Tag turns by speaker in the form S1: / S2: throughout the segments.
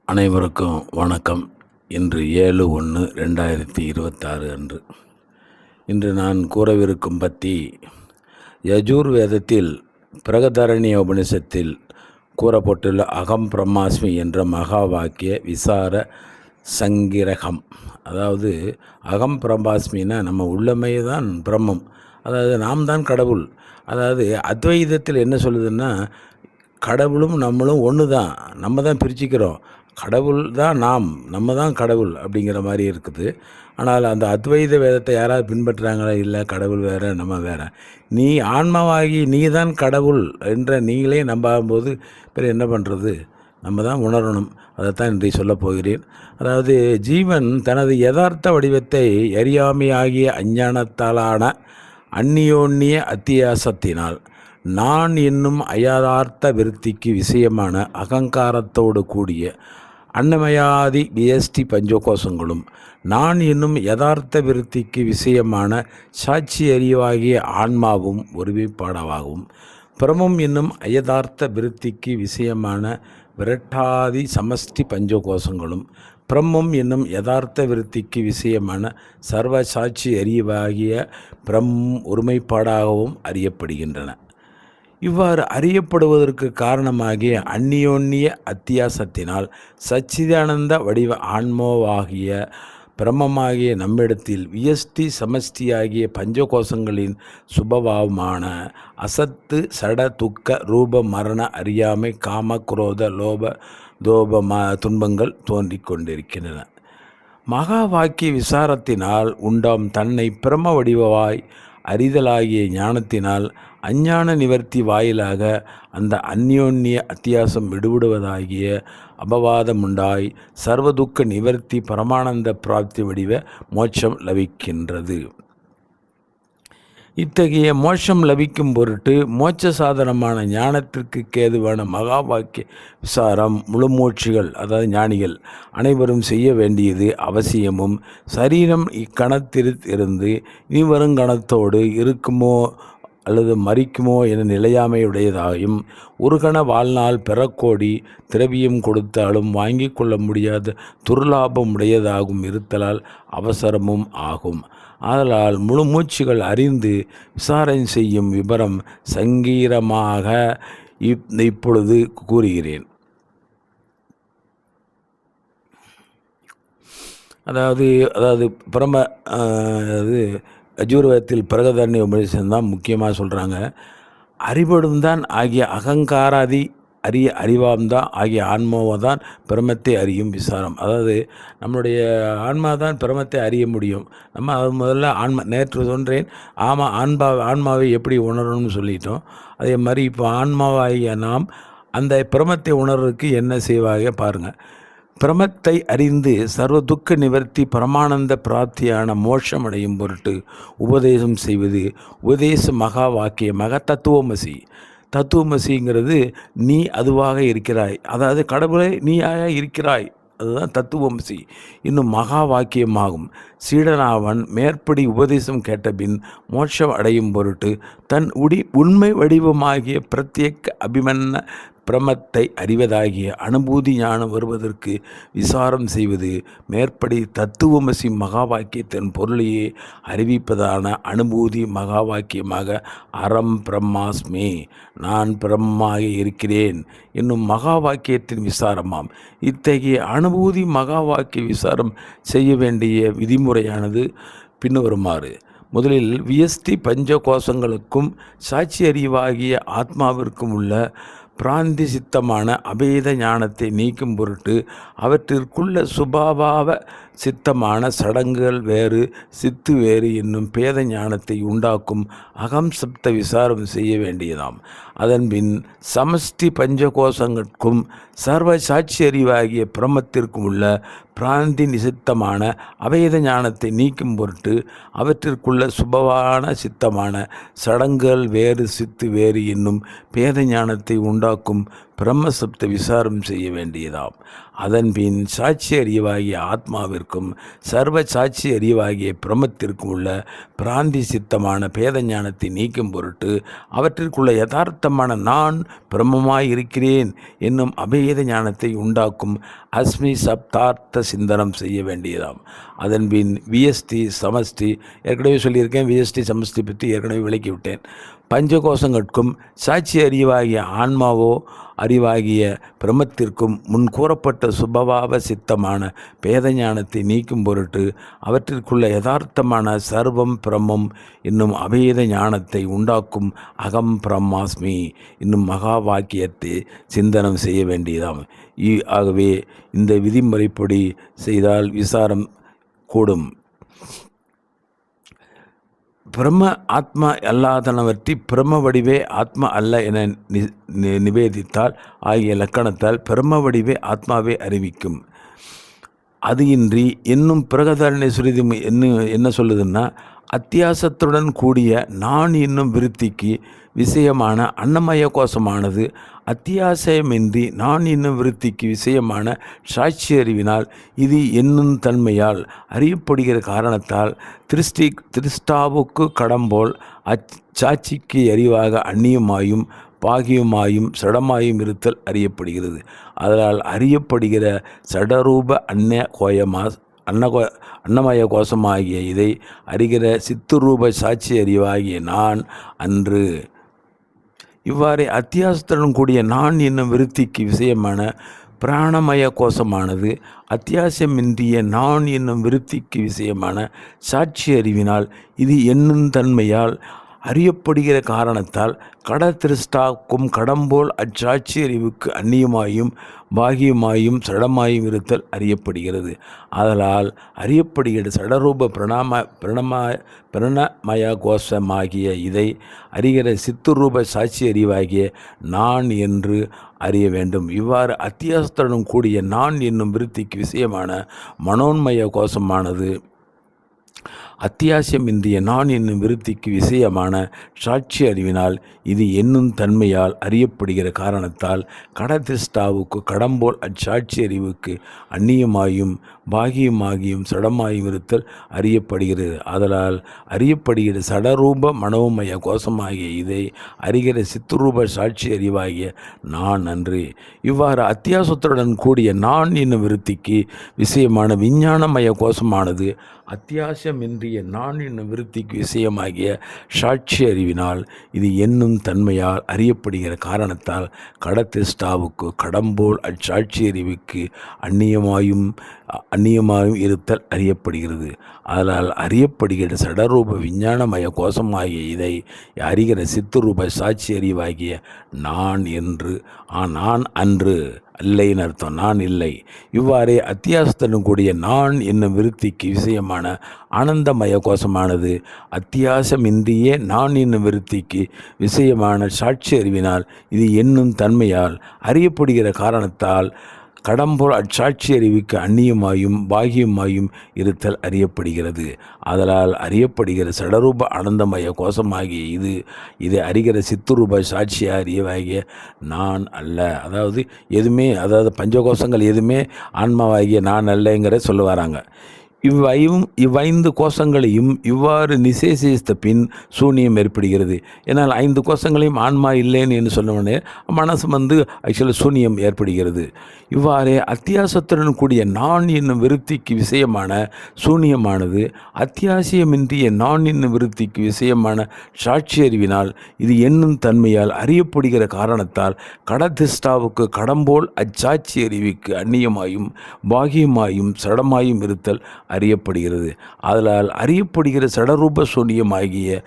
S1: அனைவருக்கும் வணக்கம். இன்று 7/1/2026 அன்று. இன்று நான் கூறவிருக்கும் பற்றி யஜுர்வேதத்தில் பிரகதரணிய உபனிஷத்தில் கூறப்பட்டுள்ள அகம் பிரம்மாஸ்மி என்ற மகா வாக்கிய விசார சங்கிரகம். அதாவது அகம் பிரம்மாஸ்மின்னா நம்ம உள்ளமே தான் பிரம்மம், அதாவது நாம் தான் கடவுள். அதாவது அத்வைதத்தில் என்ன சொல்லுதுன்னா, கடவுளும் நம்மளும் ஒன்று தான், நம்ம தான் பிரிச்சுக்கிறோம். கடவுள் தான் நம்ம தான் கடவுள் அப்படிங்கிற மாதிரி இருக்குது. ஆனால் அந்த அத்வைத வேதத்தை யாராவது பின்பற்றுறாங்களா? இல்லை, கடவுள் வேறு, நம்ம வேறு. நீ ஆன்மாவாகி நீ தான் கடவுள் என்ற நீங்களே நம்பாகும்போது பிறகு என்ன பண்ணுறது? நம்ம தான் உணரணும். அதைத்தான் இன்றைய சொல்லப் போகிறேன். அதாவது ஜீவன் தனது யதார்த்த வடிவத்தை அறியாமையாகிய அஞ்ஞானத்தாலான அந்நியோன்னிய அத்தியாசத்தினால் நான் என்னும் அயதார்த்த விருத்திக்கு விஷயமான அகங்காரத்தோடு கூடிய அன்னமயாதி வியஷ்டி பஞ்சகோஷங்களும் நான் என்னும் யதார்த்த விருத்திக்கு விஷயமான சாட்சி அறிவாகிய ஆன்மாவும் ஒருமைப்பாடாகவும் பிரமம் என்னும் அயதார்த்த விருத்திக்கு விஷயமான விரட்டாதி சமஷ்டி பஞ்சகோஷங்களும் பிரம்மம் என்னும் யதார்த்த விருத்திக்கு விஷயமான சர்வ சாட்சி அறிவாகிய பிரம்மம் ஒருமைப்பாடாகவும் அறியப்படுகின்றன. இவ்வாறு அறியப்படுவதற்கு காரணமாகிய அந்நியோன்னிய அத்தியாசத்தினால் சச்சிதானந்த வடிவ ஆன்மாவாகிய பிரம்மமாகிய நம்மிடத்தில் வியஷ்டி சமஷ்டியாகிய பஞ்சகோஷங்களின் சுபபாவமான அசத்து சட துக்க ரூப மரண அறியாமை காம குரோத லோப தோப துன்பங்கள் தோன்றிக் கொண்டிருக்கின்றன. மகா வாக்கிய விசாரத்தினால் உண்டாம் தன்னை பிரம வடிவாய் அறிதலாகிய ஞானத்தினால் அஞ்ஞான நிவர்த்தி வாயிலாக அந்த அந்யோன்ய அத்தியாசம் விடுபடுவதாகிய அபவாதமுண்டாய் சர்வதுக்க நிவர்த்தி பரமானந்த பிராப்தி வடிவ மோட்சம் லபிக்கின்றது. இத்தகைய மோட்சம் லபிக்கும் பொருட்டு மோட்ச சாதனமான ஞானத்திற்கு கேதுவான மகா வாக்கிய விசாரம் முழுமூச்சிகள், அதாவது ஞானிகள் அனைவரும் செய்ய வேண்டியது அவசியமும், சரீரம் இக்கணத்தில் இருந்து இனி வரும் கணத்தோடு இருக்குமோ அல்லது மறிக்குமோ என நிலையாமையுடையதாயும் ஒரு கண வாழ்நாள் பெறக்கோடி திரவியம் கொடுத்தாலும் வாங்கி கொள்ள முடியாத துர்லாபம் உடையதாகவும் இருத்தலால் அவசரமும் ஆகும். ஆதலால் முழு மூச்சுகள் அறிந்து விசாரணை செய்யும் விபரம் சங்கீரமாக இப்பொழுது கூறுகிறேன். அதாவது பிரம யஜுர்வேதத்தில் பிரகதரணிய உபனிஷம் தான் முக்கியமாக சொல்கிறாங்க. அறிபடும் தான் ஆகிய அகங்காராதி அறிவாம்தான் ஆகிய ஆன்மாவை தான் பிரமத்தை அறியும் விசாரம். அதாவது நம்மளுடைய ஆன்மா தான் பிரமத்தை அறிய முடியும். நம்ம அது முதல்ல நேற்று சொன்னேன், ஆன்மாவை எப்படி உணரணும்னு சொல்லிட்டோம். அதே மாதிரி இப்போ ஆன்மாவாகிய நாம் அந்த பிரமத்தை உணர்றதுக்கு என்ன செய்வாங்க பாருங்கள். பிரமத்தை அறிந்து சர்வ துக்க நிவர்த்தி பரமானந்த பிராப்தியான மோட்சம் அடையும் பொருட்டு உபதேசம் செய்வது உபதேச மகா வாக்கிய மக தத்துவமசி. தத்துவமசிங்கிறது நீ அதுவாக இருக்கிறாய், அதாவது கடவுளை நீயாக இருக்கிறாய், அதுதான் தத்துவமசி. இன்னும் மகா வாக்கியமாகும். சீடனாவன் மேற்படி உபதேசம் கேட்டபின் மோட்சம் அடையும் பொருட்டு தன் உண்மை வடிவமாகிய பிரத்யேக அபிமன்ன பிரமத்தை அறிவதாகிய அனுபூதி ஞானம் வருவதற்கு விசாரம் செய்வது மேற்படி தத்துவமசி மகா வாக்கியத்தின் பொருளையே அறிவிப்பதான அனுபூதி மகா வாக்கியமாக அறம் பிரம்மாஸ்மி, நான் பிரம்மாக இருக்கிறேன் என்னும் மகா வாக்கியத்தின் விசாரமாம். இத்தகைய அனுபூதி மகா வாக்கிய விசாரம் செய்ய வேண்டிய விதிமுறையானது பின்வருமாறு. முதலில் வியஷ்டி பஞ்ச கோஷங்களுக்கும் சாட்சி அறிவாகிய ஆத்மாவிற்கும் உள்ள பிராந்தி சித்தமான அபேத ஞானத்தை நீக்கும் பொருட்டு அவற்றிற்குள்ள சுபாபாவ சித்தமான சடங்குகள் வேறு சித்து வேறு என்னும் பேத ஞானத்தை உண்டாக்கும் அகம் சப்த விசாரம் செய்ய வேண்டியதாம். அதன்பின் சமஷ்டி பஞ்சகோஷங்களுக்கும் சர்வ சாட்சி அறிவாகிய பிரமத்திற்கும் உள்ள பிராந்தி நிசித்தமான அபேத ஞானத்தை நீக்கும் பொருட்டு அவற்றிற்குள்ள சுபவான சித்தமான சடங்குகள் வேறு சித்து வேறு என்னும் பேத ஞானத்தை உண்டாக்கும் உண்டாக்கும் பிரம்மசப்த விசாரம் செய்ய வேண்டியதாம். அதன்பின் சாட்சி அறிவாகிய ஆத்மாவிற்கும் சர்வ சாட்சி அறிவாகிய பிரமத்திற்கும் உள்ள பிராந்தி சித்தமான பேத ஞானத்தை நீக்கும் பொருட்டு அவற்றிற்குள்ள யதார்த்தமான நான் பிரம்மமாயிருக்கிறேன் என்னும் அபேத ஞானத்தை உண்டாக்கும் அஸ்மி சப்தார்த்த சிந்தனம் செய்ய வேண்டியதாம். அதன்பின் விஎஸ்டி சமஷ்டி ஏற்கனவே சொல்லியிருக்கேன். விஎஸ்டி சமஷ்டி பற்றி ஏற்கனவே விளக்கிவிட்டேன். பஞ்சகோஷங்கட்கும் சாட்சி அறிவாகிய ஆன்மாவோ அறிவாகிய பிரமத்திற்கும் முன் கூறப்பட்ட சுபபாவ சித்தமான பேத ஞானத்தை நீக்கும் பொருட்டு அவற்றிற்குள்ள யதார்த்தமான சர்வம் பிரம்மம் என்னும் அபேத ஞானத்தை உண்டாக்கும் அகம் பிரம்மாஸ்மி என்னும் மகா வாக்கியத்தை சிந்தனம் செய்ய வேண்டியதாம். ஆகவே இந்த விதிமுறைப்படி செய்தால் விசாரம் கூடும். பிரம்ம ஆத்மா அல்லாதனவற்றி பிரம்ம வடிவே ஆத்மா அல்ல என நிவேதித்தால் ஆகிய இலக்கணத்தால் பிரம்ம வடிவே ஆத்மாவே அறிவிக்கும். அது இன்றி இன்னும் பிரகதாரணை சுருதி என்ன சொல்லுதுன்னா, அத்தியாசத்துடன் கூடிய நான் என்னும் விருத்திக்கு விஷயமான அன்னமய கோஷமானது அத்தியாசயமின்றி நான் என்னும் விருத்திக்கு விஷயமான சாட்சி அறிவினால் இது என்னும் தன்மையால் அறியப்படுகிற காரணத்தால் திருஷ்டாவுக்கு கடம்போல் அச்சாட்சிக்கு அறிவாக அந்நியமாயும் பாகியமாயும் சடமாயும் இருத்தல் அறியப்படுகிறது. அதனால் அறியப்படுகிற சடரூப அன்னமய கோஷமாகிய இதை அறிகிற சித்துரூப சாட்சி அறிவாகிய நான் அன்று. இவ்வாறே அத்தியாசத்துடன் கூடிய நான் என்னும் விருத்திக்கு விஷயமான பிராணமய கோஷமானது அத்தியாசமின்றிய நான் என்னும் விருத்திக்கு விஷயமான சாட்சி அறிவினால் இது என்னும் தன்மையால் அறியப்படுகிற காரணத்தால் கடதிருஷ்டாக்கும் கடம்போல் அச்சாட்சி அறிவுக்கு அந்நியமாயும் பாகியமாயும் சடமாயும் இருத்தல் அறியப்படுகிறது. ஆதலால் அறியப்படுகிற சடரூப பிரணமய கோஷமாகிய இதை அறிகிற சித்துரூப சாட்சி அறிவாகிய நான் என்று அறிய வேண்டும். இவ்வாறு அத்தியாசத்துடன் கூடிய நான் என்னும் விருத்திக்கு விஷயமான மனோன்மய கோஷமானது அத்தியாசமின்றிய நான் என்னும் விருத்திக்கு விஷயமான சாட்சி அறிவினால் இது என்னும் தன்மையால் அறியப்படுகிற காரணத்தால் கடதிருஷ்டாவுக்கு கடம்போல் அச்சாட்சி அறிவுக்கு அந்நியமாயும் பாகியமாகியும் சடமாயும் இருத்தல் அறியப்படுகிறது. ஆதலால் அறியப்படுகிற சடரூப மனோமய கோஷமாகிய இதை அறிகிற சித்துரூப சாட்சி அறிவாகிய நான் அன்று. இவ்வாறு அத்தியாசத்துடன் கூடிய நான் என்னும் விருத்திக்கு விஷயமான விஞ்ஞானமய கோஷமானது அத்தியாசமின்றிய நான் என்னும் விருத்திக்கு விஷயமாகிய சாட்சி அறிவினால் இது என்னும் தன்மையால் அறியப்படுகிற காரணத்தால் கடதிருஷ்டாவுக்கு கடம்போல் அச்சாட்சி அறிவுக்கு அந்நியமாயும் இருத்தல் அறியப்படுகிறது. அதனால் அறியப்படுகிற சடரூப விஞ்ஞானமய கோஷமாகிய இதை அறிகிற சித்துரூப சாட்சி அறிவாகிய நான் என்று நான் அன்று அல்லைன்னு அர்த்தம், நான் இல்லை. இவ்வாறே அத்தியாசத்துடன் கூடிய நான் என்னும் விருத்திக்கு விஷயமான ஆனந்தமய கோஷமானது அத்தியாசமின்றியே நான் என்னும் விருத்திக்கு விஷயமான சாட்சி அறிவினால் இது என்னும் தன்மையால் அறியப்படுகிற காரணத்தால் கடம்போல் அச்சாட்சி அறிவிக்கு அந்நியமாயும் பாகியமாயும் இருத்தல் அறியப்படுகிறது. ஆதலால் அறியப்படுகிற சடரூப ஆனந்தமய கோஷமாகிய இதை அறிகிற சித்துரூப சாட்சியா அறிவாகிய நான் அல்ல. அதாவது பஞ்சகோஷங்கள் எதுவுமே ஆன்மாவாகிய நான் அல்லங்கிற சொல்ல வராங்க. இவ்வைந்து கோஷங்களையும் இவ்வாறு நிசேசித்த பின் சூனியம் ஏற்படுகிறது. ஏன்னால் 5 கோஷங்களையும் ஆன்மா இல்லைன்னு என்று சொன்னவனே மனசு ஆக்சுவலாக சூனியம் ஏற்படுகிறது. இவ்வாறே அத்தியாசத்துடன் கூடிய நான் என்னும் விருத்திக்கு விஷயமான சூனியமானது அத்தியாசியமின்றிய நான் என்னும் விருத்திக்கு விஷயமான சாட்சி அறிவினால் இது என்னும் தன்மையால் அறியப்படுகிற காரணத்தால் கடதிஷ்டாவுக்கு கடம்போல் அச்சாட்சி அறிவிக்கு அந்நியமாயும் பாகியமாயும் சடமாயும் இருத்தல் அறியப்படுகிறது. அதனால் அறியப்படுகிற சடரூப சூனியமாகிய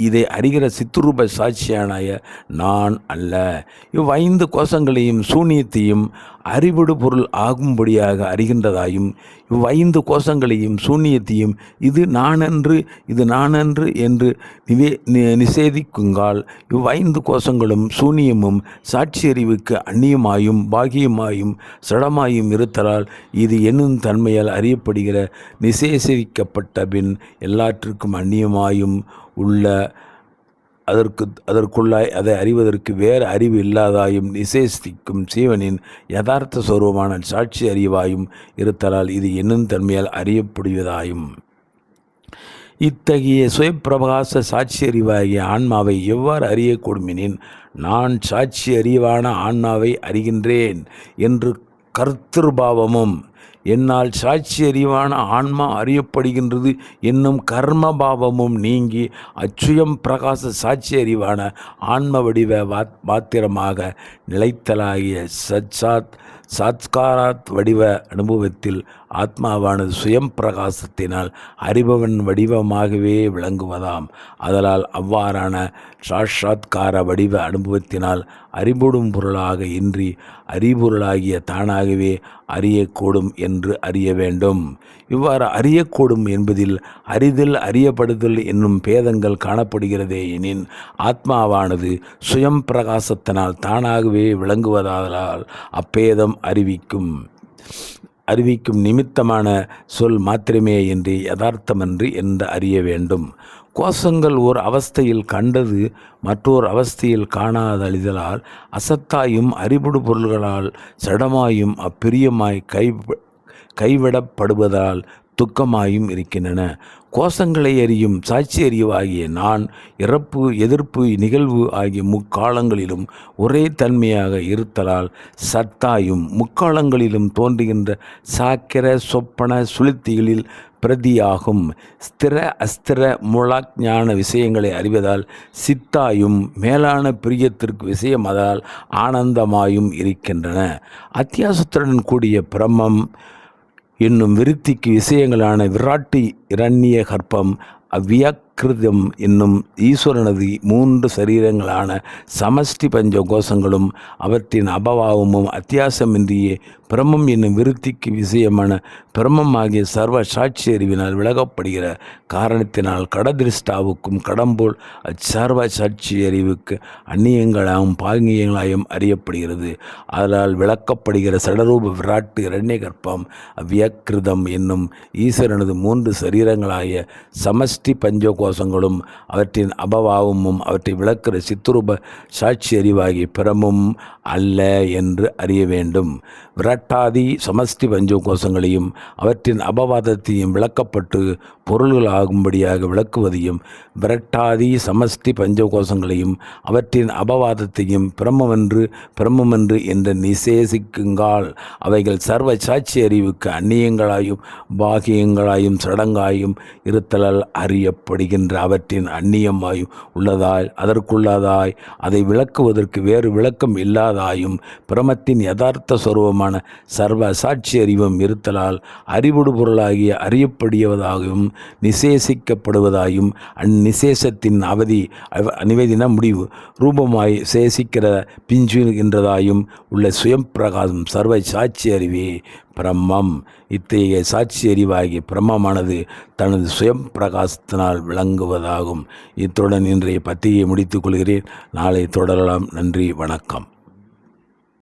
S1: இதை அறிகிற சித்துரூப சாட்சியானாய நான் அல்ல. இவ்5 கோஷங்களையும் சூனியத்தையும் அறிவிடு பொருள் ஆகும்படியாக அறிகின்றதாயும் இவ்5 கோஷங்களையும் சூன்யத்தையும் இது நானன்று என்று நிஷேதிக்குங்கால் இவ்5 கோஷங்களும் சூன்யமும் சாட்சி அறிவுக்கு அந்நியமாயும் பாகியமாயும் சடமாயும் இருத்தலால் இது என்னும் தன்மையால் அறியப்படுகிற நிஷேதிக்கப்பட்ட பின் எல்லாற்றுக்கும் அந்நியமாயும் உள்ள அதற்குள்ளாய் அதை அறிவதற்கு வேறு அறிவு இல்லாதாயும் நிசேஷிக்கும் சீவனின் யதார்த்த சொரூபமான சாட்சி அறிவாயும் இருத்தலால் இது என்னும் தன்மையால் அறியப்படுவதாயும். இத்தகைய சுயப்பிரகாச சாட்சி அறிவாகிய ஆன்மாவை எவ்வாறு அறியக்கூடுமெனின், நான் சாட்சி அறிவான ஆன்மாவை அறிகின்றேன் என்று கர்த்திருபாவமும், என்னால் சாட்சி அறிவான ஆன்மா அறியப்படுகின்றது என்னும் கர்மபாவமும் நீங்கி அச்சுயம் பிரகாச சாட்சி அறிவான ஆன்ம வடிவ மாத்திரமாக நிலைத்தலாகிய சாத்காராத் வடிவ அனுபவத்தில் ஆத்மாவானது சுயம் பிரகாசத்தினால் அறிபவன் வடிவமாகவே விளங்குவதாம். அதனால் அவ்வாறான சாட்சாத்கார வடிவ அனுபவத்தினால் அறிபடும் பொருளாக இன்றி அறிபொருளாகிய தானாகவே அறியக்கூடும் என்று அறிய வேண்டும். இவ்வாறு அறியக்கூடும் என்பதில் அறிதல் அறியப்படுதல் என்னும் பேதங்கள் காணப்படுகிறதே எனின், ஆத்மாவானது சுயம் பிரகாசத்தினால் தானாகவே விளங்குவதால் அப்பேதம் அறிவிக்கும் நிமித்தமான சொல் மாத்திரமே என்று யதார்த்தமன்று என்று அறிய வேண்டும். கோஷங்கள் ஓர் அவஸ்தையில் கண்டது மற்றோர் அவஸ்தையில் காணாதழிதலால் அசத்தாயும் அறிபடு பொருள்களால் சடமாயும் அப்பிரியமாய் கைவிடப்படுவதால் துக்கமாயும் இருக்கின்றன. கோஷங்களை அறியும் சாட்சி அறிவாகிய நான் இறப்பு எதிர்ப்பு நிகழ்வு ஆகிய முக்காலங்களிலும் ஒரே தன்மையாக இருத்தலால் சத்தாயும் முக்காலங்களிலும் தோன்றுகின்ற சாக்கிர சொப்பன சுளுத்திகளில் பிரதியாகும் ஸ்திர அஸ்திர மூலாஞான விஷயங்களை அறிவதால் சித்தாயும் மேலான பிரியத்திற்கு விஷயமதால் ஆனந்தமாயும் இருக்கின்றன. அத்தியாசத்துடன் கூடிய பிரம்மம் என்னும் விருத்திக்கு விஷயங்களான விராட்டு இரண்ய கற்பம் அவ்வியக்கிருதம் என்னும் ஈஸ்வரனது 3 சரீரங்களான சமஷ்டி பஞ்ச கோஷங்களும் அவற்றின் அபவாவமும் அத்தியாசமின்றியே பிரம்மம் என்னும் விருத்திக்கு விஷயமான பிரம்மம் ஆகிய சர்வ சாட்சி அறிவினால் விலகப்படுகிற காரணத்தினால் கடதிருஷ்டாவுக்கும் கடம்போல் அச்சர்வ சாட்சி அறிவுக்கு அந்நியங்களாகவும் பாங்கியங்களாயும் அறியப்படுகிறது. அதனால் விளக்கப்படுகிற சடரூப விராட்டு இரண்ய கற்பம் அவ்வியக்கிருதம் என்னும் ஈஸ்வரனது 3 சரீரங்களாகிய சமஷ்டி பஞ்சகோஷங்களும் அவற்றின் அபவாவமும் அவற்றை விளக்கிற சித்துரூப சாட்சி அறிவாகிய பிரமும் அல்ல என்று அறிய வேண்டும். விரட்டாதி சமஷ்டி பஞ்சகோஷங்களையும் அவற்றின் அபவாதத்தையும் விளக்கப்பட்டு பொருள்களாகும்படியாக விளக்குவதையும், விரட்டாதி சமஷ்டி பஞ்சகோஷங்களையும் அவற்றின் அபவாதத்தையும் பிரம்மமென்று என்று நிசேசிக்குங்கால் அவைகள் சர்வ சாட்சி அறிவுக்கு அந்நியங்களாயும் பாகியங்களாயும் சடங்காயும் இருத்தலால் அறியப்படுகின்ற அவற்றின் அந்நியமாயும் உள்ளதாய் அதற்குள்ளதாய் அதை விளக்குவதற்கு வேறு விளக்கம் இல்லாதாயும் பிரமத்தின் யதார்த்த சொரூபமான சர்வ சாட்சி அறிவும் இருத்தலால் அறிவுடு பொருளாகிய அறியப்படியவதாகவும் நிசேசிக்கப்படுவதாயும் அந்நிசேஷத்தின் அநிவேதின முடிவு ரூபமாய் சேசிக்கிற பிஞ்சுகின்றதாயும் உள்ள சுயம் பிரகாசம் சர்வ சாட்சி அறிவே பிரம்மம். இத்தகைய சாட்சி அறிவாகிய பிரம்மமானது தனது சுயம் பிரகாசத்தினால் விளங்குவதாகும். இத்துடன் இன்றைய பத்திரிகையை முடித்துக் கொள்கிறேன். நாளை தொடரலாம். நன்றி, வணக்கம்.